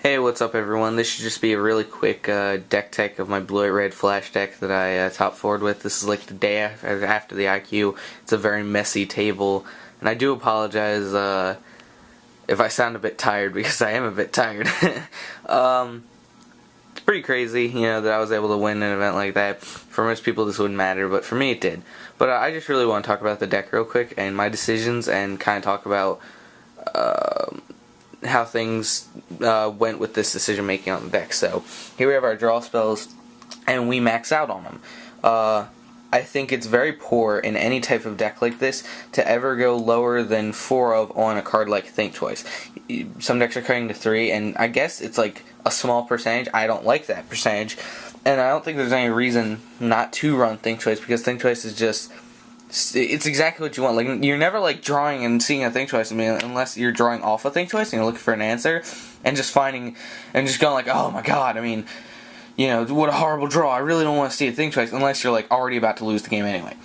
Hey, what's up everyone? This should just be a really quick deck tech of my Blue-White Red Flash deck that I top forward with. This is like the day after the IQ. It's a very messy table, and I do apologize if I sound a bit tired, because I am a bit tired. It's pretty crazy, that I was able to win an event like that. For most people this wouldn't matter, but for me it did. But I just really want to talk about the deck real quick, and my decisions, and kind of talk about how things went with this decision making on the deck. So here we have our draw spells, and we max out on them. I think it's very poor in any type of deck like this to ever go lower than 4 of on a card like Think Twice. Some decks are cutting to 3, and I guess it's like a small percentage. I don't like that percentage, and I don't think there's any reason not to run Think Twice, because Think Twice is just, it's exactly what you want. Like, you're never like drawing and seeing a Think Twice, unless you're drawing off a Think Twice and you're looking for an answer, and just finding and just going like, oh my god, what a horrible draw. I really don't want to see a Think Twice, unless you're like already about to lose the game anyway.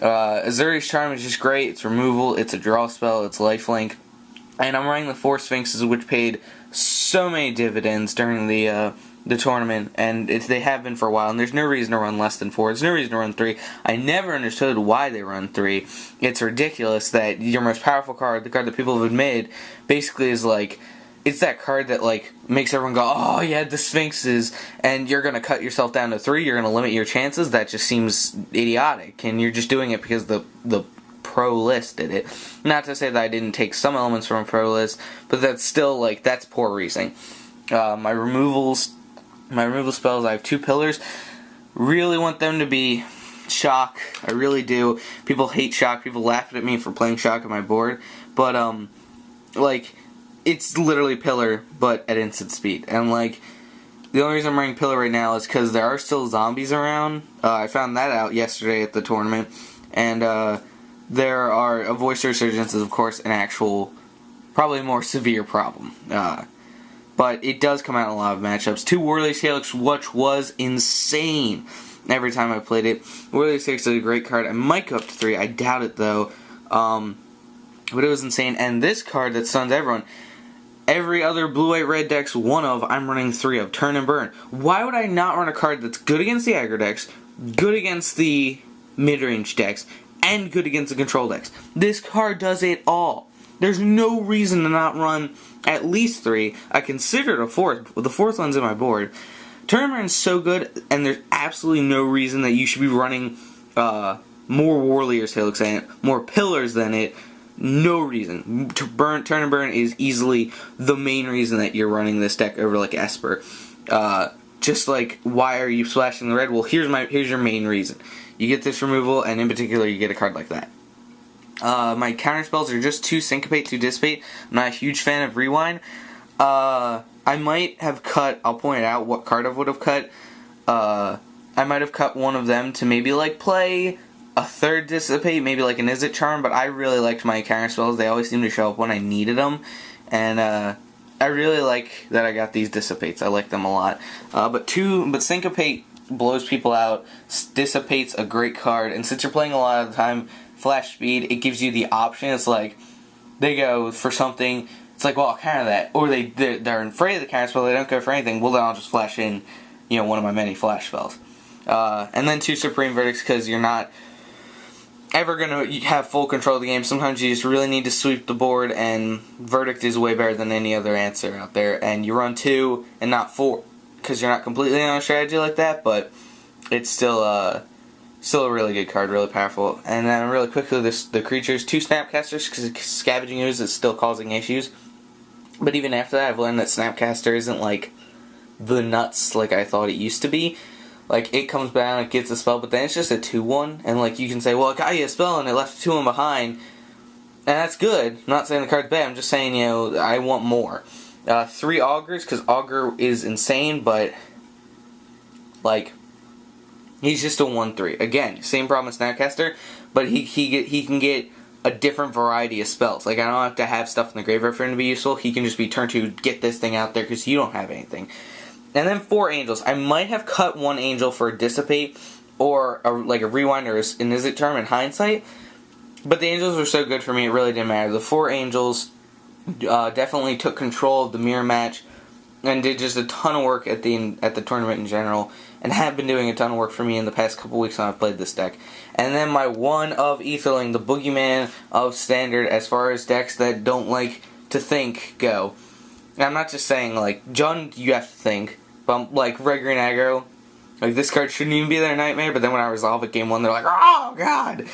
Azuri's Charm is just great. It's removal, it's a draw spell, it's lifelink, and I'm running the 4 Sphinxes, which paid so many dividends during the tournament, and they have been for a while, and there's no reason to run less than 4. There's no reason to run 3. I never understood why they run 3. It's ridiculous that your most powerful card, the card that people have admitted, basically is like, it's that card that like makes everyone go, oh, you had the Sphinxes, and you're going to cut yourself down to 3, you're going to limit your chances. That just seems idiotic, and you're just doing it because the pro list did it. Not to say that I didn't take some elements from a pro list, but that's still, like, that's poor reasoning. My removal spells, I have 2 pillars. Really want them to be shock. I really do. People hate shock. People laugh at me for playing shock on my board. But, it's literally pillar, but at instant speed. And, the only reason I'm running pillar right now is because there are still zombies around. I found that out yesterday at the tournament. And, there are a voice resurgence is, of course, an actual, probably more severe problem. But it does come out in a lot of matchups. 2 Warrior's Helix, which was insane every time I played it. Warrior's Helix is a great card. I might go up to 3. I doubt it, though. But it was insane. And this card that stuns everyone, every other blue-white red deck's 1 of, I'm running 3 of. Turn and Burn. Why would I not run a card that's good against the aggro decks, good against the mid-range decks, and good against the control decks? This card does it all. There's no reason to not run at least 3. I considered a 4th, but the 4th one's in my board. Tournament's so good, and there's absolutely no reason that you should be running more Warrior's Helix than it, more pillars than it. No reason. Turn and Burn is easily the main reason that you're running this deck over like Esper. Just like, why are you splashing the red? Well, here's your main reason. You get this removal, and in particular, you get a card like that. My counter spells are just 2 Syncopate, 2 Dissipate. I'm not a huge fan of Rewind. I might have cut, I'll point out what card I would have cut. I might have cut one of them to maybe play a 3rd Dissipate, maybe like an Izzet Charm, but I really liked my counter spells. They always seem to show up when I needed them, and I really like that I got these Dissipates. I like them a lot. But Syncopate blows people out. Dissipate's a great card, and since you're playing a lot of the time Flash Speed, it gives you the option. It's like, they go for something, it's like, well, I'll counter that. Or they're afraid of the counter spell, they don't go for anything, well then I'll just flash in, one of my many flash spells. And then 2 Supreme Verdicts, because you're not ever going to have full control of the game. Sometimes you just really need to sweep the board, and Verdict is way better than any other answer out there. And you run 2 and not 4, because you're not completely on a strategy like that, but it's still a really good card, really powerful. And then really quickly, the creatures, 2 Snapcasters, because Scavenging Ooze is still causing issues. But even after that, I've learned that Snapcaster isn't like the nuts like I thought it used to be. Like, it comes down, it gets a spell, but then it's just a 2-1, and you can say, well, it got you a spell and it left a 2-1 behind, and that's good. I'm not saying the card's bad, I'm just saying, I want more. 3 Augurs, because Augur is insane, but, he's just a 1-3. Again, same problem as Snapcaster, but he can get a different variety of spells. I don't have to have stuff in the graveyard for him to be useful. He can just be turn 2, get this thing out there, because you don't have anything. And then 4 Angels. I might have cut 1 Angel for a Dissipate, or a Rewind or an Izzet Charm in hindsight, but the Angels were so good for me, it really didn't matter. The 4 Angels definitely took control of the mirror match, and did just a ton of work at the tournament in general, and have been doing a ton of work for me in the past couple weeks when I've played this deck. And then my one of Aetherling, the boogeyman of Standard, as far as decks that don't like to think go. And I'm not just saying, like, Jund, you have to think, but like Red Green Aggro, like, this card shouldn't even be their nightmare, but then when I resolve it game 1, they're like, oh god!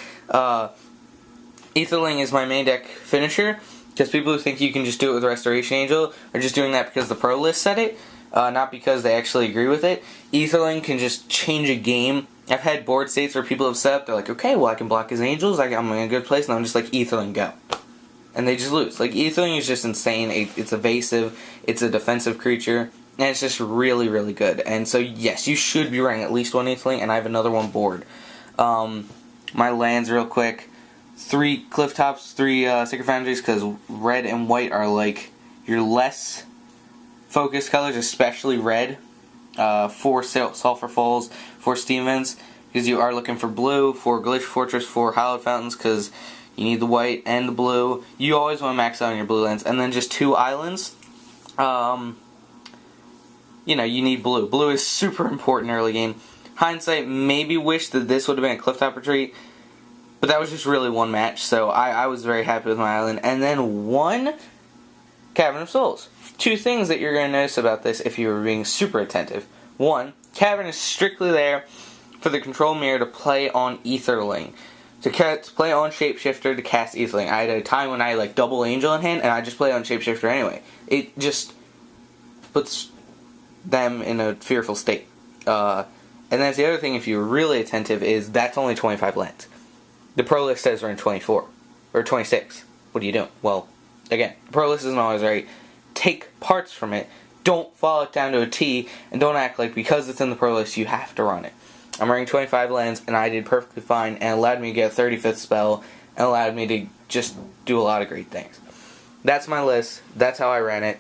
Aetherling is my main deck finisher, because people who think you can just do it with Restoration Angel are just doing that because the pro list said it, not because they actually agree with it. Aetherling can just change a game. I've had board states where people have set up, they're like, okay, well I can block his angels, I'm in a good place, and I'm just like, Aetherling, go. And they just lose. Like, Aetherling is just insane. It's evasive, it's a defensive creature, and it's just really, really good. And so, yes, you should be running at least one Aetherling, and I have another one board. My lands, real quick. 3 Clifftops, 3 Sacred Foundries, because red and white are, like, your less focused colors, especially red. 4 Sulphur Falls, 4 Steam Vents, because you are looking for blue. 4 Glacial Fortress, 4 Hallowed Fountains, because you need the white and the blue. You always want to max out on your blue lands. And then just 2 islands. You know, you need blue. Blue is super important early game. Hindsight, maybe wish that this would have been a Clifftop Retreat, but that was just really one match, so I was very happy with my island. And then 1 Cavern of Souls. 2 things that you're going to notice about this if you were being super attentive. 1, Cavern is strictly there for the control mirror to play on Aetherling. To play on Shapeshifter to cast Aetherling. I had a time when I like double Angel in hand, and I just play on Shapeshifter anyway. It just puts them in a fearful state. And that's the other thing, if you're really attentive, is that's only 25 lands. The pro list says we're in 24. Or 26. What are you doing? Well, again, the pro list isn't always right. Take parts from it. Don't follow it down to a T, and don't act like because it's in the pro list you have to run it. I'm running 25 lands, and I did perfectly fine, and allowed me to get a 35th spell, and allowed me to just do a lot of great things. That's my list. That's how I ran it.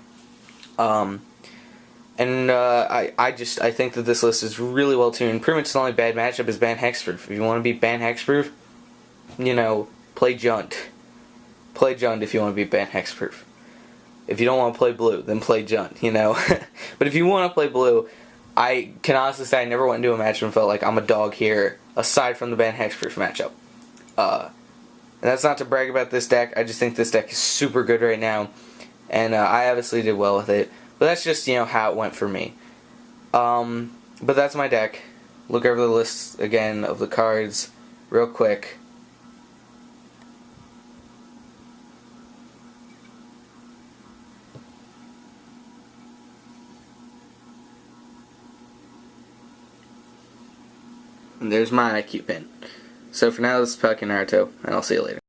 I think that this list is really well tuned. Pretty much the only bad matchup is Ban Hexproof. If you want to beat Ban Hexproof, you know, play Jund. Play Jund if you want to beat Ban Hexproof. If you don't want to play blue, then play Jund, you know. But if you want to play blue, I can honestly say I never went into a match and felt like I'm a dog here, aside from the Ban Hexproof matchup. And that's not to brag about this deck, I just think this deck is super good right now, and I obviously did well with it. But that's just, you know, how it went for me. But that's my deck. Look over the list again of the cards real quick. And there's my IQ pin. So for now, this is Pelican Naruto, and I'll see you later.